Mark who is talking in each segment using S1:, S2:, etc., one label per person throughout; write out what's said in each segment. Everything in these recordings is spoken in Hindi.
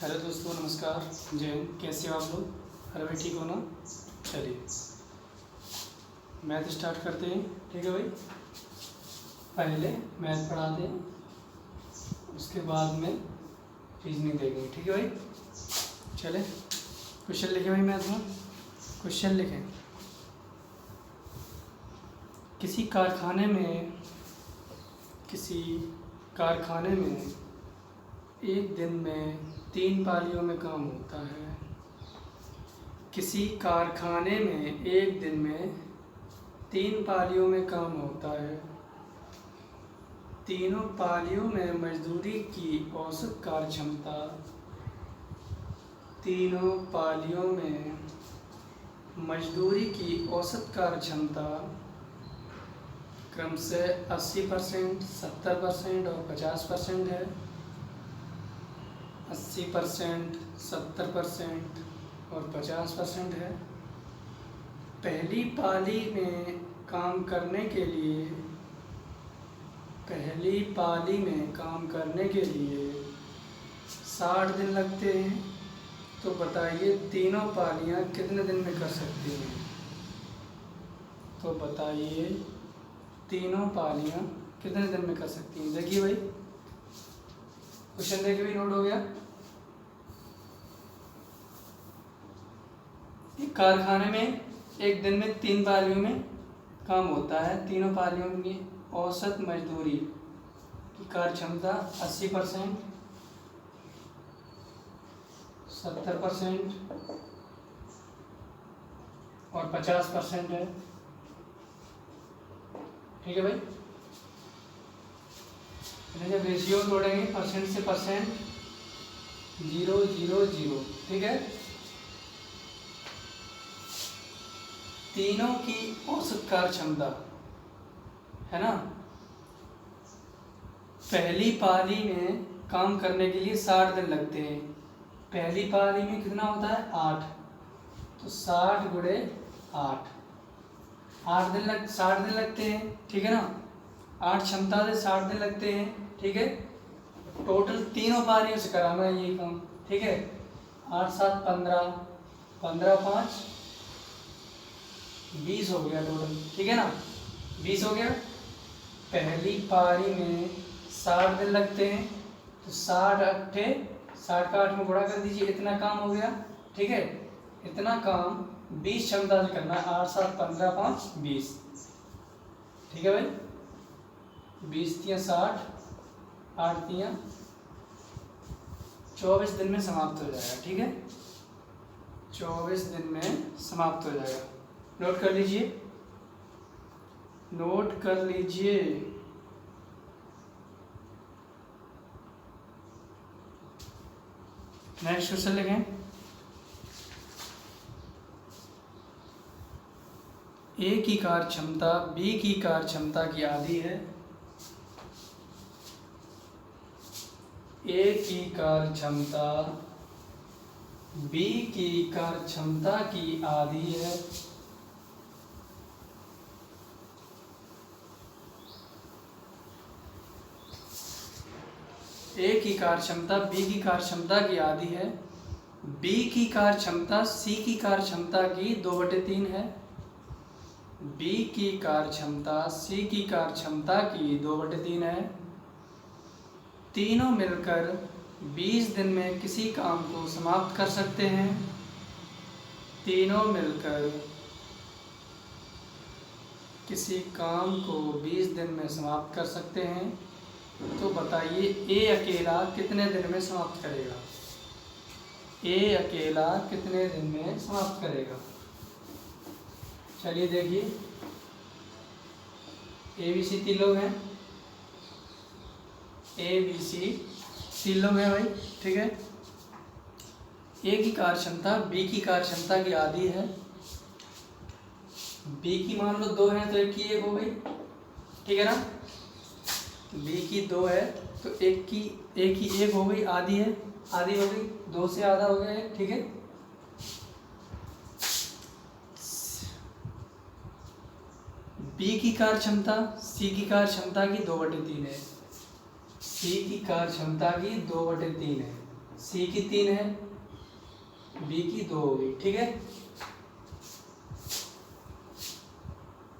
S1: हेलो दोस्तों, नमस्कार, जय हिंद। कैसे हो आप लोग? अरे भाई ठीक हो ना? चलिए मैथ स्टार्ट करते हैं। ठीक है भाई, पहले मैथ पढ़ाते हैं, उसके बाद में रीजनिंग देखेंगे। ठीक है भाई, चले क्वेश्चन लिखें भाई। मैथ में क्वेश्चन लिखें। किसी कारखाने में एक दिन में 3 पालियों में काम होता है। किसी कारखाने में एक दिन में 3 पालियों में काम होता है। तीनों पालियों में मजदूरी की औसत कार्यक्षमता क्रम से 80%, 70% और 50% है। 80%, 70% और 50% है। पहली पाली में काम करने के लिए 60 दिन लगते हैं। तो बताइए तीनों पालियाँ कितने दिन में कर सकती हैं? देखिए भाई, क्वेश्चन देखिए भाई, नोट हो गया। एक कारखाने में एक दिन में 3 पालियों में काम होता है। तीनों पालियों की औसत मजदूरी की कार्यक्षमता 80%, 70% और 50% है। ठीक है भाई, जब रेशियो तोड़ेंगे परसेंट से परसेंट 0, 0, 0। ठीक है, तीनों की औसत कार्यक्षमता है ना। पहली पाली में काम करने के लिए 60 दिन लगते हैं। पहली पाली में कितना होता है? 8। तो 60 गुणे 8, 60 दिन लगते हैं। ठीक है ना, 8 क्षमता से 60 दिन लगते हैं। ठीक है, टोटल तीनों पालियों से कराना है ये काम। ठीक है, 8, 7, 15, 15, 5, 20 हो गया टोटल। ठीक है ना, 20 हो गया। पहली पारी में 60 दिन लगते हैं, तो 60 का 8 में गुणा कर दीजिए, इतना काम हो गया। ठीक है, इतना काम 20 क्षमता से करना है। 8, 7, 15, 5, 20। ठीक है भाई, 20 तियां 60, 8 तियां 24 दिन में समाप्त हो जाएगा। ठीक है, 24 दिन में समाप्त हो जाएगा। नोट कर लीजिए। नेक्स्ट क्वेश्चन लिखें। ए की कार्यक्षमता बी की कार्यक्षमता की आधी है। ए की कार्यक्षमता बी की कार्यक्षमता की आधी है। ए की कार्यक्षमता बी की कार्यक्षमता की आधी है। बी की कार्यक्षमता सी की कार्यक्षमता की 2/3 है। बी की कार्यक्षमता सी की कार्यक्षमता की 2/3 है। तीनों मिलकर 20 दिन में किसी काम को समाप्त कर सकते हैं। तीनों मिलकर किसी काम को 20 दिन में समाप्त कर सकते हैं। तो बताइए ए अकेला कितने दिन में समाप्त करेगा? ए अकेला कितने दिन में समाप्त करेगा? चलिए देखिए, ए बी सी 3 लोग हैं। ए बी सी 3 लोग हैं भाई। ठीक है, ए की कार्यक्षमता बी की कार्यक्षमता की आधी है। बी की मान लो 2 है तो एक की 1 हो गई। ठीक है ना, बी की 2 है तो एक की 1 हो गई, आधी है, आधी हो गई, 2 से आधा हो गया है। ठीक है, बी की कार्यक्षमता सी की कार्यक्षमता की 2/3 है। सी की कार्यक्षमता की 2/3 है। सी की 3 है, बी की 2 हो गई। ठीक है,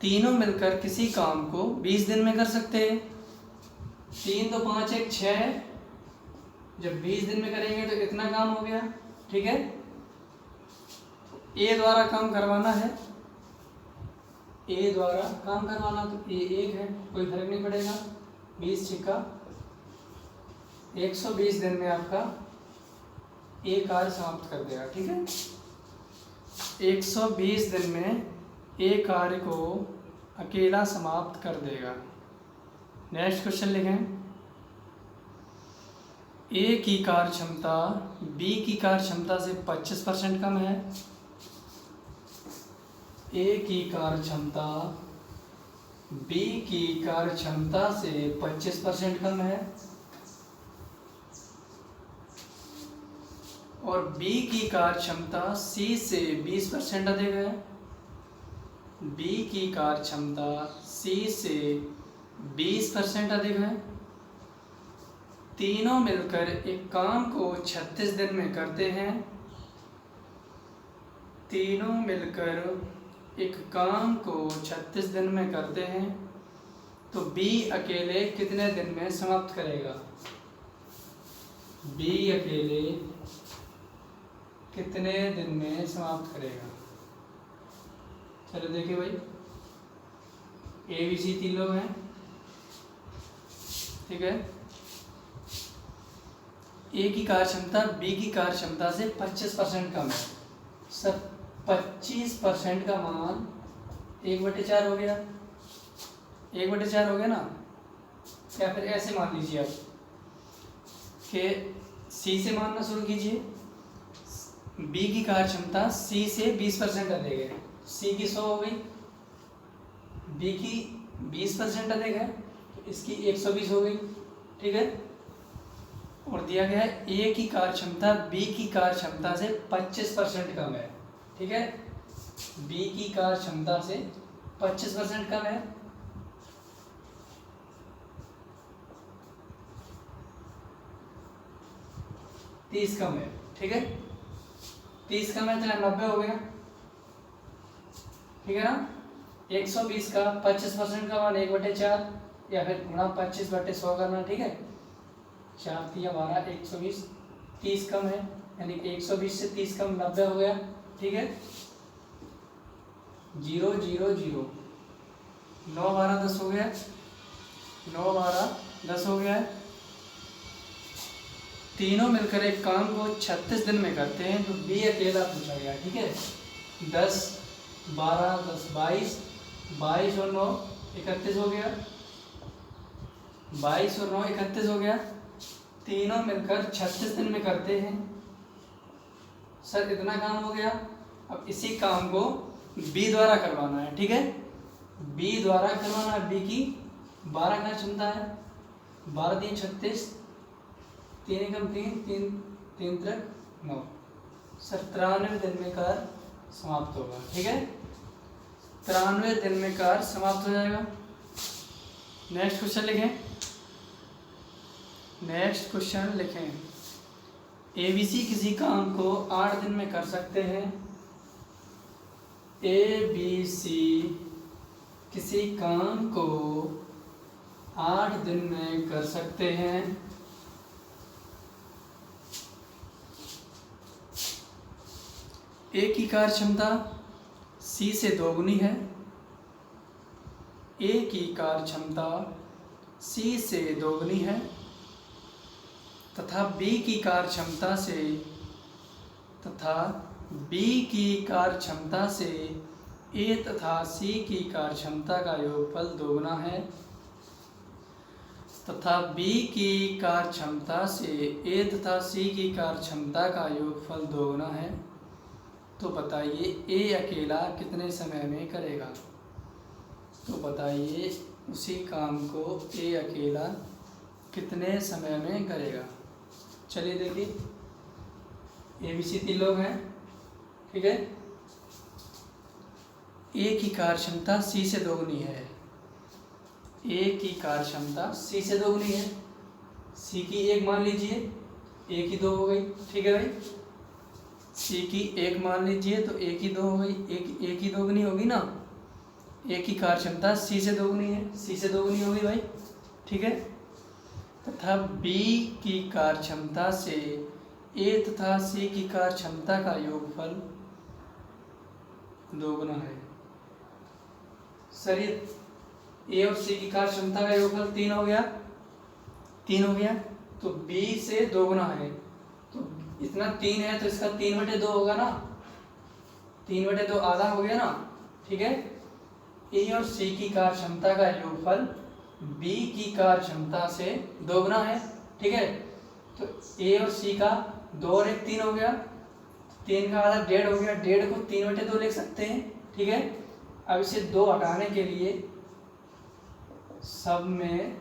S1: तीनों मिलकर किसी काम को 20 दिन में कर सकते हैं। 3 2 5 1 6 है, जब 20 दिन में करेंगे तो इतना काम हो गया। ठीक है, ए द्वारा काम करवाना है, ए द्वारा काम करवाना, तो ए 1 है, कोई फर्क नहीं पड़ेगा। 20 छिक्का 120 दिन में आपका ए कार्य समाप्त कर देगा। ठीक है, 120 दिन में ए कार्य को अकेला समाप्त कर देगा। नेक्स्ट क्वेश्चन लिखें, ए की कार्य क्षमता बी की कार्य क्षमता से 25% कम है। ए की कार्य क्षमता बी की कार्य क्षमता से 25% कम है और बी की कार्य क्षमता सी से 20% अधिक है। बी की कार्य क्षमता सी से 20% अधिक है। तीनों मिलकर एक काम को 36 दिन में करते हैं। तीनों मिलकर एक काम को 36 दिन में करते हैं, तो बी अकेले कितने दिन में समाप्त करेगा? बी अकेले कितने दिन में समाप्त करेगा? चलो देखिए भाई, ए बी सी 3 लोग हैं। ठीक है, ए की कार्य क्षमता बी की कार्य क्षमता से 25% कम है। सर 25% का मान 1/4 हो गया, 1/4 हो गया ना। या फिर ऐसे मान लीजिए आप कि सी से मानना शुरू कीजिए। बी की कार्य क्षमता सी से 20% अधिक है, सी की 100 हो गई, बी की 20% अधिक है तो इसकी 120 हो गई। ठीक है, और दिया गया है ए की कार्य क्षमता बी की कार्य क्षमता से 25% कम है। ठीक है, बी की कार्य क्षमता से 25% कम है। तीस कम है। ठीक है, 30 कम है तो 90 हो गया। ठीक है ना, 120 का 25% का मान 1/4 या फिर गुणा 25/100 करना। ठीक है, 4 3 12 120, 30 कम है यानी 120 से 30 कम 90 हो गया। ठीक है, 0 0 0, 9 12 10 हो गया, 9 12 10 हो गया है। तीनों मिलकर एक काम को 36 दिन में करते हैं, तो बी अकेला पूछा गया। ठीक है, 10 12 10 22, 22 और 9 31 हो गया, 22 और 9 31 हो गया। तीनों मिलकर 36 दिन में करते हैं। सर इतना काम हो गया। अब इसी काम को बी द्वारा करवाना है। ठीक है, बी द्वारा करवाना है। बी की 12 का क्षमता है, 12 3 36, 3 एकम 3 3 3 3 9। 93 दिन में कार्य समाप्त होगा। ठीक है, 93 दिन में कार्य समाप्त हो जाएगा। नेक्स्ट क्वेश्चन लिखें। नेक्स्ट क्वेश्चन लिखें, एबीसी किसी काम को 8 दिन में कर सकते हैं। एबीसी किसी काम को 8 दिन में कर सकते हैं। ए की कार्य क्षमता सी से 2 गुनी है। ए की कार्य क्षमता सी से 2 गुनी है तथा बी की कार्य क्षमता से ए तथा सी की कार्य क्षमता का योगफल 2 गुना है तथा बी की कार्य क्षमता से ए तथा सी की कार्य क्षमता का योगफल 2 गुना है। तो बताइए ए अकेला कितने समय में करेगा? तो बताइए उसी काम को ए अकेला कितने समय में करेगा? चलिए देखिए, ए बी सी 3 लोग हैं। ठीक है, ए की कार्य क्षमता सी से 2 गुनी है। ए की कार्य क्षमता सी से 2 गुनी है। सी की 1 मान लीजिए, ए की 2 हो गई, ठीक है भाई। सी की 1 मान लीजिए तो ए की 2 हो गई, ए की दोगुनी होगी ना, ए की कार्य क्षमता सी से दोगुनी है, सी से दोगुनी होगी भाई, ठीक है। तथा बी की कार्य क्षमता से ए तथा सी की कार्य क्षमता का योगफल दोगुना है। सर ये ए और सी की कार्य क्षमता का योगफल 3 हो गया, 3 हो गया, तो बी से दोगुना है, तो इतना 3 है तो इसका 3/2 होगा ना, 3/2 आधा हो गया ना, ठीक है। ए और सी की कार्य क्षमता का योगफल बी की कार्य क्षमता से दोगुना है, ठीक है। तो ए और सी का 2 और 1 3 हो गया, 3 का आधा 1.5 हो गया, 1.5 को 3/2 लिख सकते हैं, ठीक है। अब इसे 2 हटाने के लिए सब में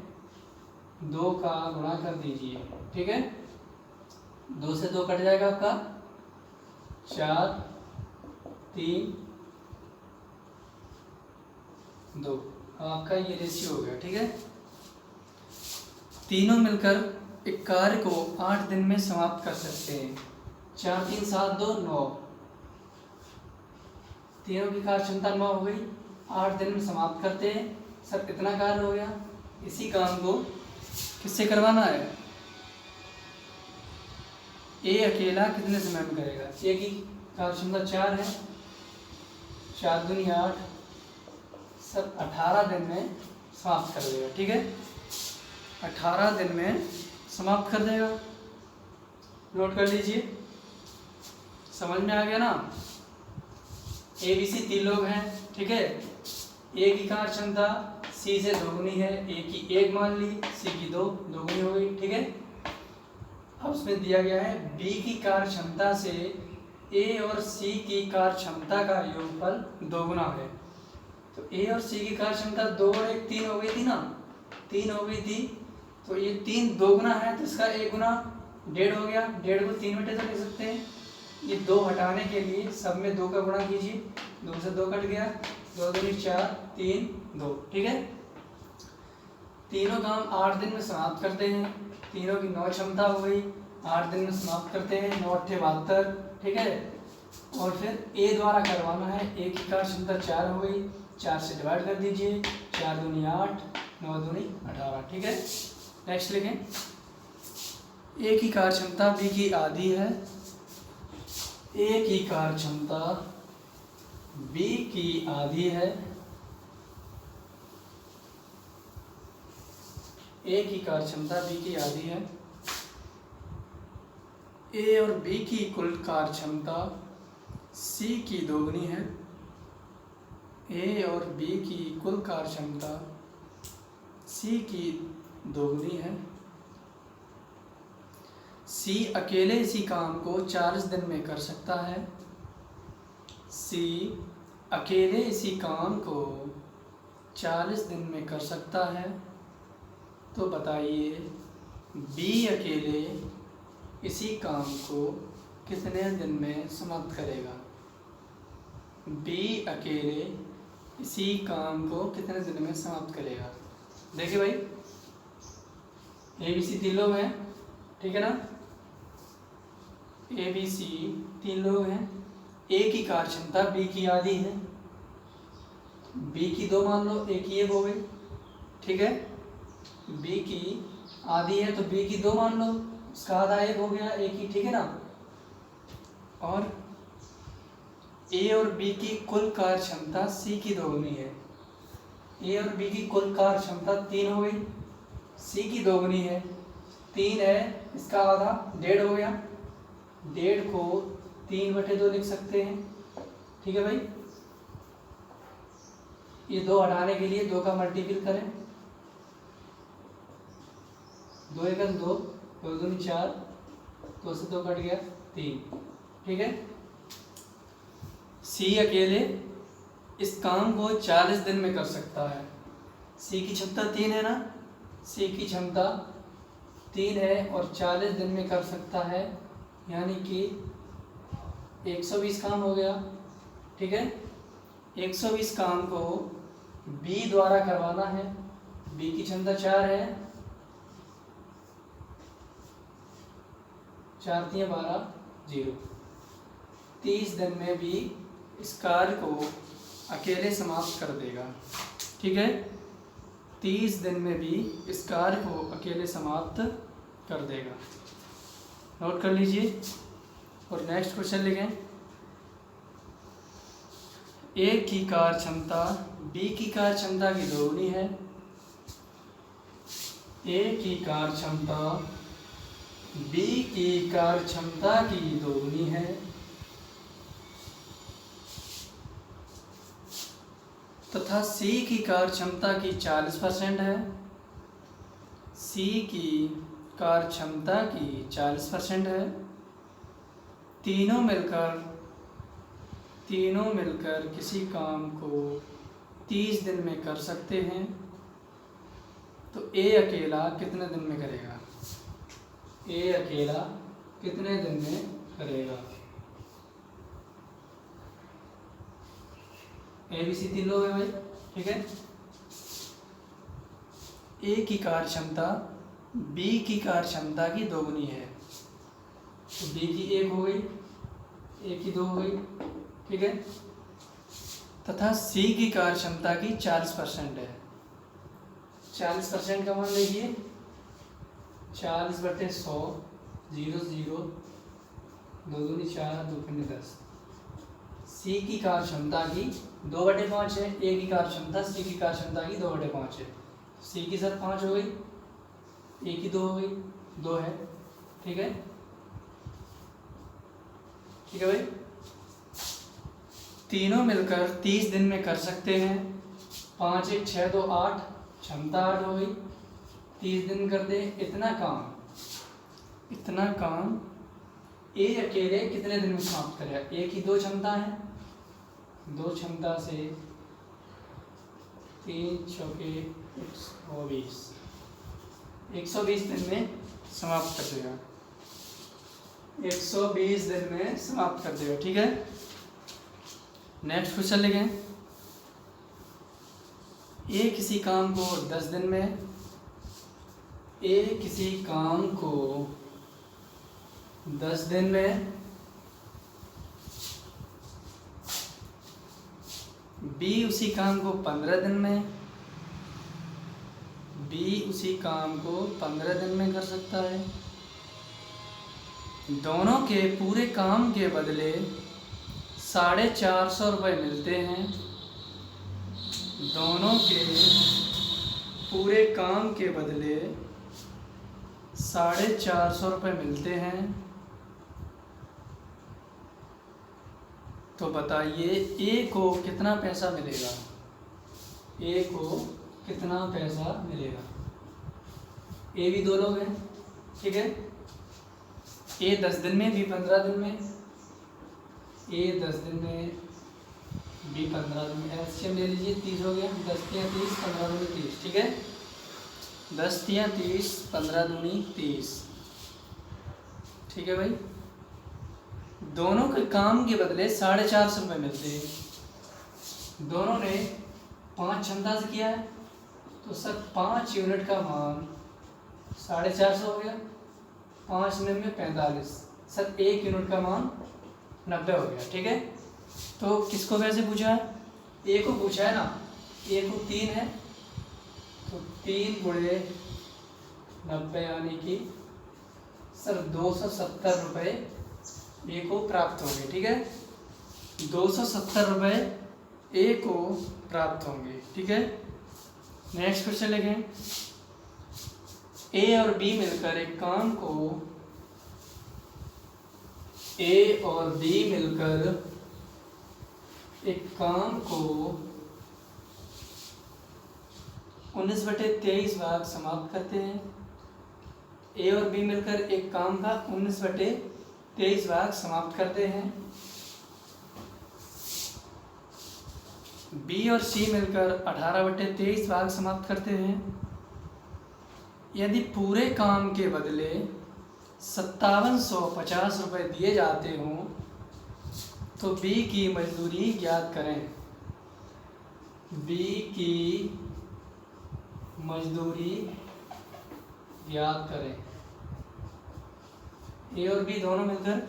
S1: 2 का गुणा कर दीजिए, ठीक है। 2 से 2 कट जाएगा आपका, 4 3 2, आपका ये रेशियो हो गया, ठीक है। तीनों मिलकर एक कार्य को 8 दिन में समाप्त कर सकते हैं। 4 3 7 2 9, तीनों की कार्य क्षमता 9 हो गई, 8 दिन में समाप्त करते हैं। सर कितना कार्य हो गया, इसी काम को किससे करवाना है, ए अकेला कितने समय में करेगा। ए की कार्य क्षमता 4 है, 4 दूनी 8, सब 18 दिन में समाप्त कर देगा, ठीक है। 18 दिन में समाप्त कर देगा, नोट कर लीजिए, समझ में आ गया ना। ए बी सी 3 लोग हैं, ठीक है। ए की कार्य क्षमता सी से दोगुनी है, ए की 1 मान ली, सी की 2 दोगुनी हो गई, ठीक है। अब उसमें दिया गया है बी की कार्य क्षमता से ए और सी की कार्य क्षमता का योगफल दोगुना है। तो ए और सी की कार्य क्षमता 2 और 1 3 हो गई थी ना, 3 हो गई थी, तो ये 3 दोगुना है तो इसका 1 गुना 1.5 हो गया, 1.5 को 3/2 लिख सकते हैं। ये 2 हटाने के लिए सब में 2 का गुणा कीजिए, 2 से 2 कट गया, 2 दूनी 4 3 2, ठीक है। तीनों काम 8 दिन में समाप्त करते हैं, तीनों की 9 क्षमता हो गई, 8 दिन में समाप्त करते हैं, 9 8 72, ठीक है। और फिर ए द्वारा करवाना है, ए की कार्य क्षमता 4 हो गई, 4 से डिवाइड कर दीजिए, 4 दूनी 8 9 दूनी 18, ठीक है। नेक्स्ट लिखें, ए की कार्य क्षमता बी की आधी है, ए की कार्य क्षमता बी की आधी है, ए की कार्य क्षमता बी की आधी है, ए और बी की कुल कार्य क्षमता सी की दोगुनी है, ए और बी की कुल कार्य क्षमता सी की दोगुनी है। सी अकेले इसी काम को 40 दिन में कर सकता है, सी अकेले इसी काम को 40 दिन में कर सकता है। तो बताइए बी अकेले इसी काम को कितने दिन में समाप्त करेगा। बी अकेले इसी काम को कितने दिन में समाप्त करेगा। देखिए भाई, ए बी सी 3 लोग हैं, ठीक है ना। ए बी सी 3 लोग हैं, ए की कार्य क्षमता बी की आधी है, बी की 2 मान लो, ए की 1 हो गई, ठीक है। बी की आधी है तो बी की 2 मान लो, उसका आधा 1 हो गया, ए की, ठीक है ना। और ए और बी की कुल कार्य क्षमता सी की दोगुनी है, ए और बी की कुल कार्य क्षमता 3 हो गई, सी की दोगुनी है, 3 है, इसका आधा 1.5 हो गया, 1.5 को 3/2 लिख सकते हैं, ठीक है भाई। ये 2 हटाने के लिए 2 का मल्टीपल करें, 2 1 2, 2 दूनी 4, 2 से 2 कट गया 3, ठीक है। सी अकेले इस काम को 40 दिन में कर सकता है। सी की क्षमता 3 है ना, सी की क्षमता 3 है और 40 दिन में कर सकता है, यानी कि 120 काम हो गया, ठीक है। 120 काम को बी द्वारा करवाना है, बी की क्षमता 4 है, 4 तियां 12, 0। 30 दिन में भी इस कार्य को अकेले समाप्त कर देगा। ठीक है, 30 दिन में भी इस कार्य को अकेले समाप्त कर देगा। नोट कर लीजिए और नेक्स्ट क्वेश्चन लिखें। ए की कार्य क्षमता बी की कार्य क्षमता की दोगुनी है। ए की कार्य क्षमता बी की कार्य क्षमता की दोगुनी है तथा सी की कार्य क्षमता की 40% है। सी की कार्य क्षमता की 40% है। तीनों मिलकर किसी काम को 30 दिन में कर सकते हैं, तो ए अकेला कितने दिन में करेगा? ए अकेला कितने दिन में करेगा? ए बी सी 3 लोग हैं भाई। ठीक है, ए की कार्य क्षमता बी की कार्य क्षमता की दोगुनी है, तो बी की 1 हो गई, ए की 2 हो गई। ठीक है, तथा सी की कार्य क्षमता की 40% है। 40% का मान लीजिए 40/100, 0 0, 2 दूनी 4, 2 पंजे 10। सी की कार्य क्षमता की 2/5 है। ए की कार्य क्षमता सी की कार्य क्षमता की 2/5 है। सी की साथ 5 हो गई, ए की 2 हो गई, 2 है। ठीक है, ठीक है भाई। तीनों मिलकर 30 दिन में कर सकते हैं। 5 1 6 2 8, क्षमता 8 हो गई। 30 दिन कर दे। इतना काम ए अकेले कितने दिन में समाप्त करेगा? ए की 2 क्षमता है, 2 क्षमता से 3 चौके 120, 120 दिन में समाप्त कर देगा। 120 दिन में समाप्त कर देगा। ठीक है, नेक्स्ट क्वेश्चन लिखें। ए किसी काम को 10 दिन में, ए किसी काम को 10 दिन में, बी उसी काम को 15 दिन में, बी उसी काम को 15 दिन में कर सकता है। दोनों के पूरे काम के बदले 450 रुपये मिलते हैं। दोनों के पूरे काम के बदले 450 रुपये मिलते हैं। तो बताइए ए को कितना पैसा मिलेगा? ए को कितना पैसा मिलेगा? ए भी 2 लोग हैं। ठीक है, ए 10 दिन में, बी 15 दिन में। ए 10 दिन में, बी 15 दिन में। एलसीएम ले लीजिए, 30 हो गया। 10 तियां 30, 15 दूनी 30। ठीक है, 10 तियां 30, 15 दूनी 30। ठीक है भाई, दोनों के काम के बदले 450 रुपये मिलते हैं। दोनों ने 5 क्षमता से किया है, तो सर 5 यूनिट का मान 450 हो गया। 5 9 45, सर 1 यूनिट का मान 90 हो गया। ठीक है, तो किसको वैसे पूछा है? ए को पूछा है ना। ए को 3 है, तो 3 गुणे 90 यानी कि सर 270 रुपये ए को प्राप्त होंगे। ठीक है, 270 रुपये ए को प्राप्त होंगे। ठीक है, नेक्स्ट क्वेश्चन लिखें। ए और बी मिलकर एक काम को, ए और बी मिलकर एक काम को 19/23 भाग समाप्त करते हैं। ए और बी मिलकर एक काम का 19/23 भाग समाप्त करते हैं। बी और सी मिलकर 18/23 भाग समाप्त करते हैं। यदि पूरे काम के बदले 5750 रुपये दिए जाते हों, तो बी की मजदूरी ज्ञात करें। बी की मजदूरी ज्ञात करें। ए और बी दोनों मिलकर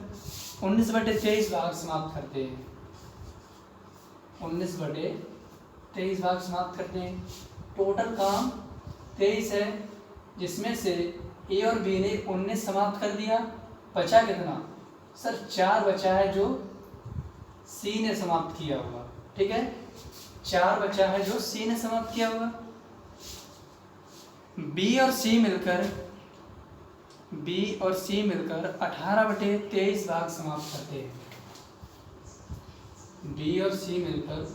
S1: 19/23 भाग समाप्त करते हैं। 19/23 भाग समाप्त करते हैं। टोटल काम 23 है, जिसमें से ए और बी ने 19 समाप्त कर दिया। बचा कितना सर? 4 बचा है जो सी ने समाप्त किया होगा। ठीक है, 4 बचा है जो सी ने समाप्त किया होगा। बी और सी मिलकर 18/23 भाग समाप्त करते हैं। बी और सी मिलकर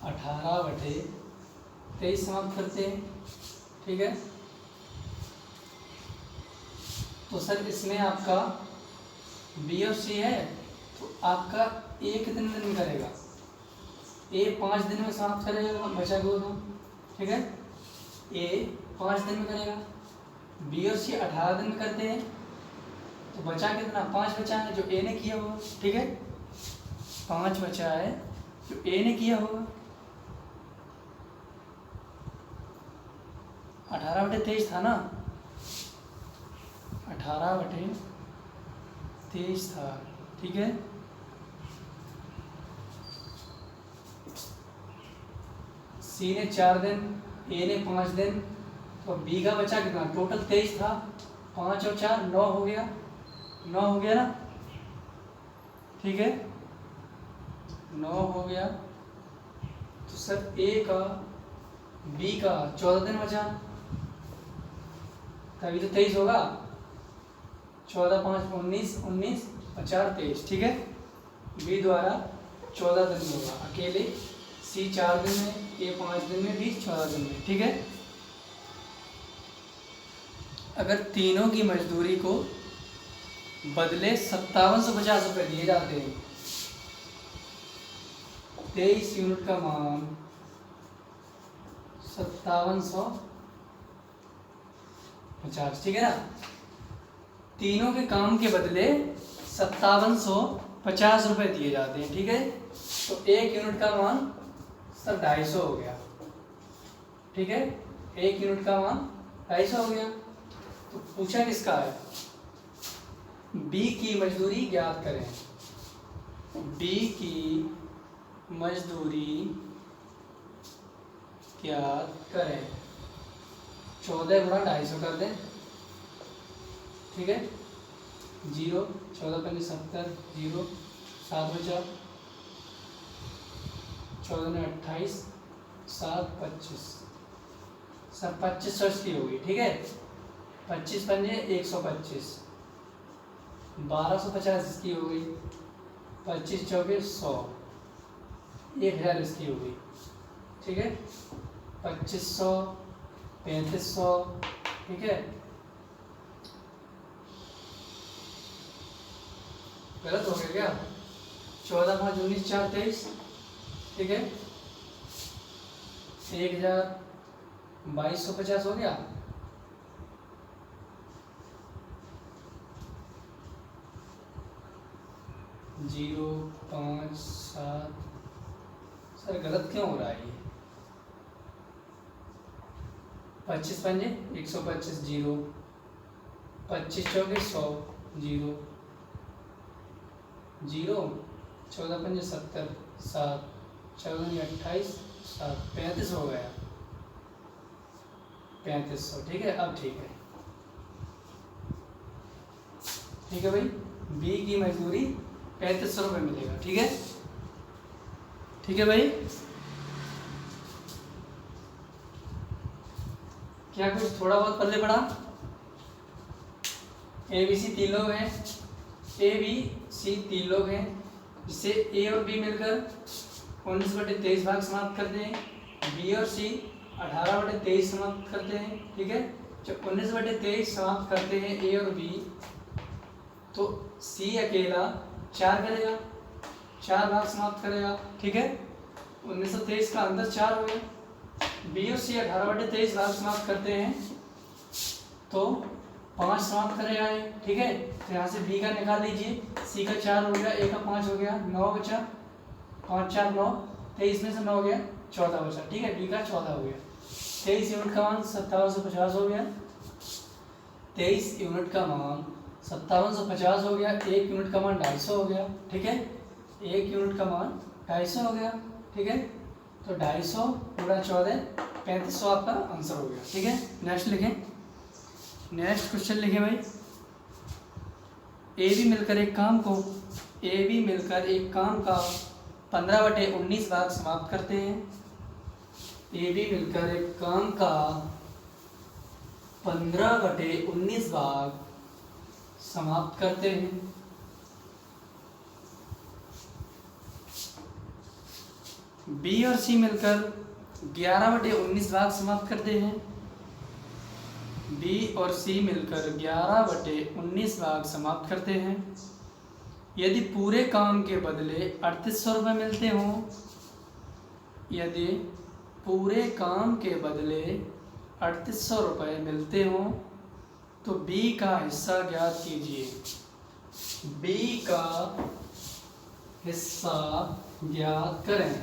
S1: 18/23 समाप्त करते हैं। ठीक है, तो सर इसमें आपका बी और सी है, तो आपका ए कितने दिन में करेगा? ए 5 दिन में समाप्त करेगा बचा को। ठीक है, ए 5 दिन में करेगा। बी और सी 18 दिन में करते हैं, तो बचा कितना? 5 बचा है जो ए ने किया होगा। ठीक है, 5 बचा है जो ए ने किया होगा। 18/23 था ना, 18/23 था। ठीक है, सी ने 4 दिन, ए ने 5 दिन, तो बी का बचा कितना? टोटल 23 था, 5 और 4 9 हो गया। 9 हो गया ना। ठीक है, 9 हो गया। तो सर ए का बी का 14 दिन बचा, तभी तो 23 होगा। 14 5 19, 19 और 4 23। ठीक है, बी द्वारा 14 दिन में होगा अकेले, सी 4 दिन में, ए 5 दिन में, बी 14 दिन में। ठीक है, अगर तीनों की मजदूरी को बदले 5750 रुपये दिए जाते हैं, 23 यूनिट का मान 5750। ठीक है ना, तीनों के काम के बदले 5750 रुपये दिए जाते हैं। ठीक है, तो 1 यूनिट का मान सर 250 हो गया। ठीक है, 1 यूनिट का मान 250 हो गया। तो पूछा किसका है? बी की मजदूरी ज्ञात करें। बी की मजदूरी ज्ञात करें। 14 × 250 कर दें। ठीक है, 0 14 × 70, 0 7 बचा, 14 × 28 7 25 सर 2500 इसकी होगी। ठीक है, 25 पंजे 125, 1250 इसकी हो गई, 25 चौके 100, 1000 इसकी हो गई। ठीक है, 2500 3500। ठीक है, गलत हो गया क्या? 14 5 19 4 23। ठीक है, 1250 हो गया। जीरो 5 7 सर गलत क्यों हो रहा है ये? 25 पंजे 125, 0 25 चौके 100, 0 0 14 पंजे 70 7 14 28 7 35 हो गया, 3500। ठीक है, अब ठीक है। ठीक है भाई, बी की मजदूरी 3500 रुपये मिलेगा। ठीक है, ठीक है भाई। क्या कुछ थोड़ा बहुत पल्ले पड़ा? ए बी सी 3 लोग हैं, ए बी सी 3 लोग हैं, जिससे ए और बी मिलकर 19/23 भाग समाप्त करते हैं। बी और सी 18/23 समाप्त करते हैं। ठीक है, जब 19/23 समाप्त करते हैं ए और बी, तो सी अकेला 4 करेगा, 4 भाग समाप्त करेगा। ठीक है, 1923 का अंदर 4 हो गया। बी और सी 18/23 भाग समाप्त करते हैं, तो 5 समाप्त करेगा ये। ठीक है, तो यहाँ से बी का निकाल लीजिए, सी का 4 हो गया, ए का 5 हो गया, 9 बचा, 5 4 9, 23 में से 9 गया, 14 बचा। ठीक है, बी का 14 हो गया। 23 यूनिट का मान 5750 हो गया। 23 यूनिट का मान 5750 हो गया, 1 यूनिट का मान 250 हो गया, ठीक है, 1 यूनिट का मान 250 हो गया, ठीक है, तो 250 गुणा 14 3500 आपका आंसर हो गया, ठीक है। नेक्स्ट लिखें, नेक्स्ट क्वेश्चन लिखें भाई, ए बी मिलकर एक काम का 15/19 भाग समाप्त करते हैं। ए बी मिलकर एक काम का 15/19 भाग समाप्त करते हैं। बी और सी मिलकर 11/19 भाग समाप्त करते हैं। बी और सी मिलकर 11/19 भाग समाप्त करते हैं। यदि पूरे काम के बदले 3800 रुपये मिलते हों, यदि पूरे काम के बदले 3800 रुपये मिलते हों तो बी का हिस्सा ज्ञात कीजिए। बी का हिस्सा ज्ञात करें।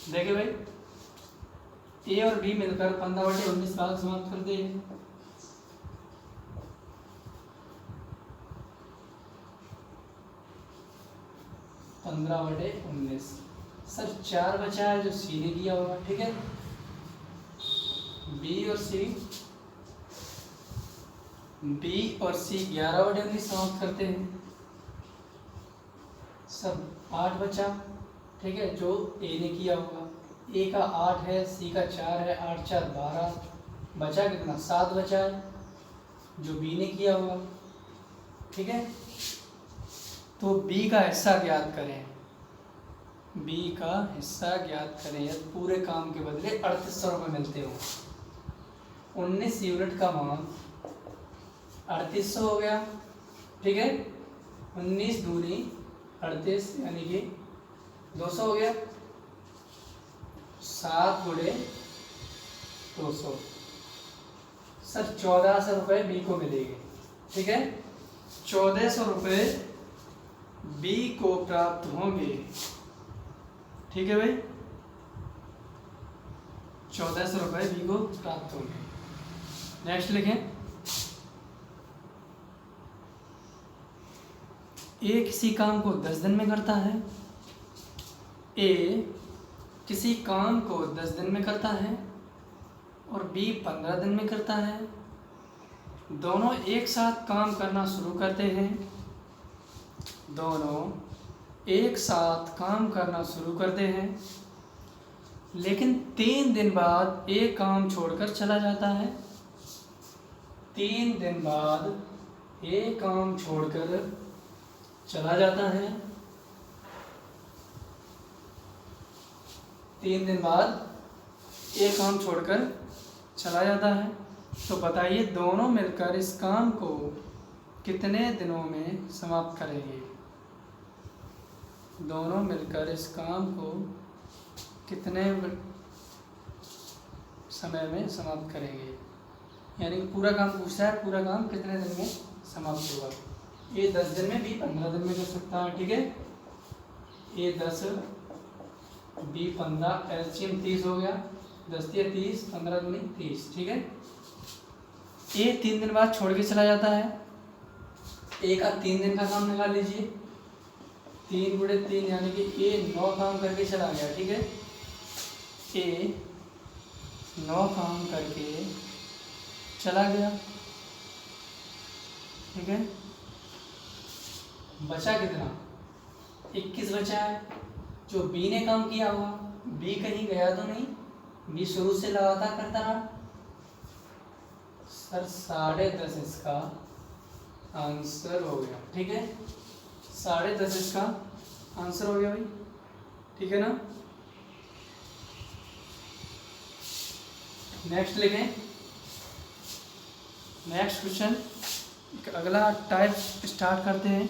S1: देखिए भाई, ए और बी मिलकर 15/19 भाग समाप्त करते हैं। पंद्रह बटे 19 सर 4 बचा है जो सी ने दिया होगा, ठीक है। बी और सी 11/19 समाप्त करते हैं। सब 8 बचा, ठीक है, जो ए ने किया होगा। ए का 8 है, सी का 4 है, 8 4 12, बचा कितना 7 बचा है जो बी ने किया होगा, ठीक है। तो बी का हिस्सा ज्ञात करें। बी का हिस्सा ज्ञात करें यदि पूरे काम के बदले 3800 रुपये मिलते हो। 19 यूनिट का मान 3800 हो गया, ठीक है। 19 दूनी 38 यानी कि 200 हो गया। 7 गुणे 200 सर 1400 रुपये बी को मिलेंगे, ठीक है। 1400 रुपये बी को प्राप्त होंगे, ठीक है भाई। 1400 रुपये बी को प्राप्त होंगे। नेक्स्ट लिखें, ए किसी काम को 10 दिन में करता है। ए किसी काम को 10 दिन में करता है और बी 15 दिन में करता है। दोनों एक साथ काम करना शुरू करते हैं। दोनों एक साथ काम करना शुरू करते हैं, लेकिन 3 दिन बाद एक काम छोड़कर चला जाता है। 3 दिन बाद एक काम छोड़कर चला जाता है। 3 दिन बाद एक काम छोड़कर चला जाता है। तो बताइए दोनों मिलकर इस काम को कितने दिनों में समाप्त करेंगे। दोनों मिलकर इस काम को कितने समय में समाप्त करेंगे, यानी पूरा काम पूछता है, पूरा काम कितने दिन में समाप्त होगा। ये 10 दिन में, बी 15 दिन में कर सकता है, ठीक है। ये 10 बी 15, एलसीएम 30 हो गया। 10 या 30, 15 दूनी 30, ठीक है। ए 3 दिन बाद छोड़ के चला जाता है। ए का 3 दिन का काम निकाल लीजिए। 3 गुणे 3 यानी कि ए 9 काम करके चला गया, ठीक है। ए 9 काम करके चला गया, ठीक है। बचा कितना 21 बचा है जो बी ने काम किया हुआ। बी कहीं गया तो नहीं, बी शुरू से लगातार करता रहा। सर 10.5 इसका आंसर हो गया, ठीक है। 10.5 इसका आंसर हो गया भाई, ठीक है ना। नेक्स्ट लिखें, नेक्स्ट क्वेश्चन, अगला टाइप स्टार्ट करते हैं।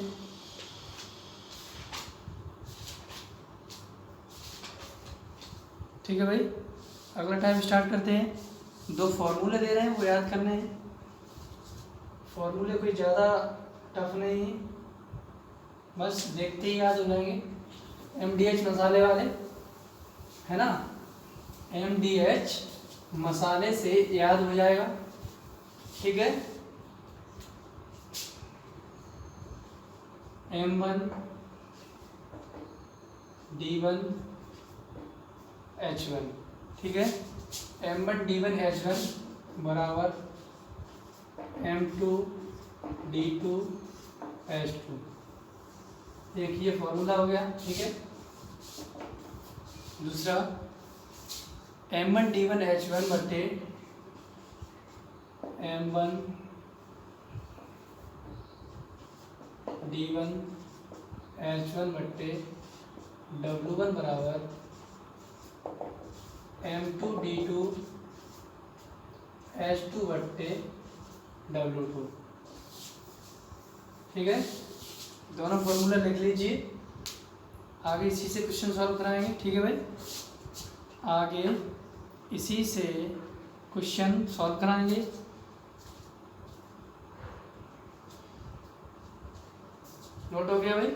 S1: ठीक है भाई, अगला टाइप स्टार्ट करते हैं। 2 फॉर्मूले दे रहे हैं, वो याद करने हैं। फॉर्मूले कोई ज़्यादा टफ नहीं है, बस देखते ही याद हो जाएंगे। MDH मसाले वाले है ना, MDH मसाले से याद हो जाएगा, ठीक है। M1 D1 H1, ठीक है। M1 D1 H1 बराबर M2 D2 H2, एक ये फॉर्मूला हो गया, ठीक है। दूसरा M1 D1 H1 बटे M1 D1 H1 बटे W1 बराबर M2 D2 H2 बटे W2, ठीक है। दोनों फॉर्मूला लिख लीजिए, आगे इसी से क्वेश्चन सॉल्व कराएंगे, ठीक है भाई। आगे इसी से क्वेश्चन सॉल्व कराएंगे। नोट हो गया भाई?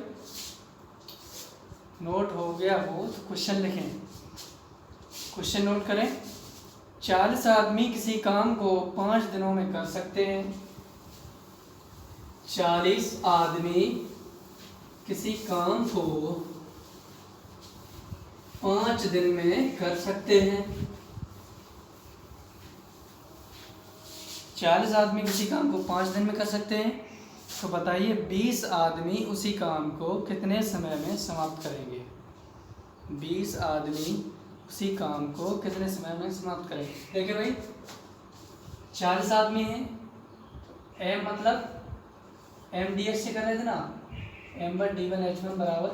S1: नोट हो गया हो तो क्वेश्चन लिखें। क्वेश्चन नोट करें। 40 आदमी किसी काम को 5 दिनों में कर सकते हैं। 40 आदमी किसी काम को 5 दिन में कर सकते हैं। 40 आदमी किसी काम को 5 दिन में कर सकते हैं, तो बताइए 20 आदमी उसी काम को कितने समय में समाप्त करेंगे। 20 आदमी उसी काम को कितने समय में समाप्त करेंगे। देखिए भाई 40 आदमी हैं, एम मतलब MDH से कर रहे थे ना, M1 D1 H1 बराबर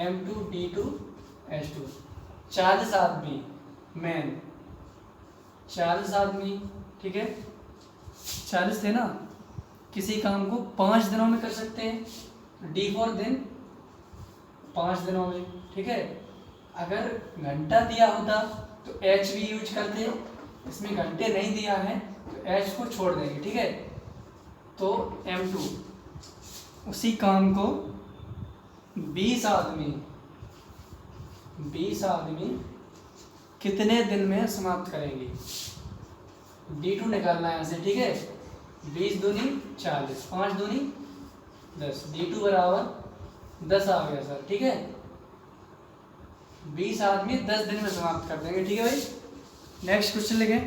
S1: M2 D2 H2। 40 आदमी मैन, 40 आदमी, ठीक है। 40 थे ना, किसी काम को 5 दिनों में कर सकते हैं। D4 दिन 5 दिनों में, ठीक है। अगर घंटा दिया होता तो H भी यूज करते, इसमें घंटे नहीं दिया है तो H को छोड़ देंगे, ठीक है। तो M2 उसी काम को 20 आदमी कितने दिन में समाप्त करेंगे। D2 निकालना है यहाँ से, ठीक है। 20 दूनी 40, 5 दूनी 10, D2 बराबर 10 आ गया सर, ठीक है। 20 आदमी 10 दिन में समाप्त कर देंगे, ठीक है भाई। नेक्स्ट क्वेश्चन लिखें।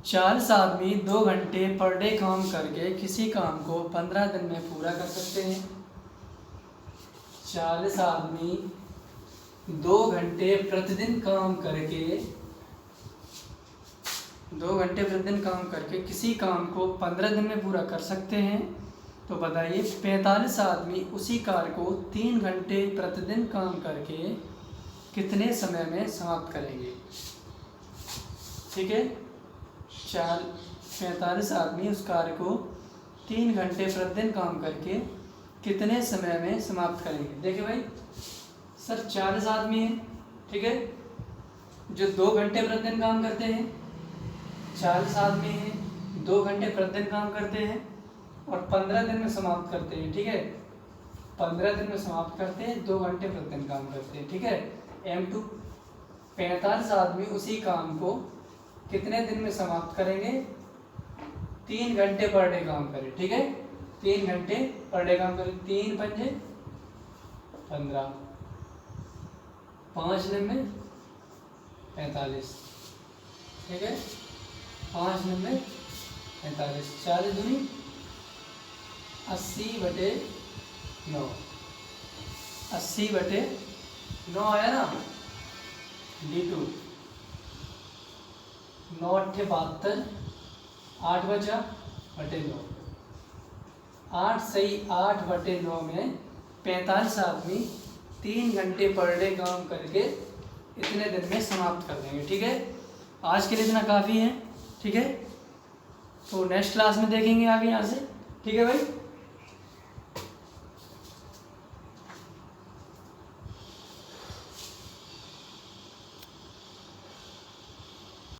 S1: 40 आदमी 2 घंटे पर डे काम करके किसी काम को 15 दिन में पूरा कर सकते हैं। 40 आदमी 2 घंटे प्रतिदिन काम करके किसी काम को 15 दिन में पूरा कर सकते हैं, तो बताइए 45 आदमी उसी कार्य को 3 घंटे प्रतिदिन काम करके कितने समय में समाप्त करेंगे, ठीक है। 45 आदमी उस कार्य को 3 घंटे प्रतिदिन काम करके कितने समय में समाप्त करेंगे। देखिए भाई सर 40 आदमी हैं, ठीक है, जो 2 घंटे प्रतिदिन काम करते हैं। 40 आदमी हैं, 2 घंटे प्रतिदिन काम करते हैं और 15 दिन में समाप्त करते हैं, ठीक है। 15 दिन में समाप्त करते हैं, 2 घंटे प्रतिदिन काम करते हैं, ठीक है। M2 45 आदमी उसी काम को कितने दिन में समाप्त करेंगे। 3 घंटे पर डे काम करें, ठीक है। 3 घंटे पर डे काम करें, 3 पंजे 15, 5 दिन में 45, ठीक है। 5 दिन में 45, 40 दूनी 80/9, 80/9 आया ना। D2 9 8 72, 8 बचा बटे 9, 8 सही 8/9 में 45 आदमी 3 घंटे पर डे काम करके इतने दिन में समाप्त कर देंगे, ठीक है। आज के लिए इतना काफ़ी है, ठीक है। तो नेक्स्ट क्लास में देखेंगे आगे यहाँ से, ठीक है भाई।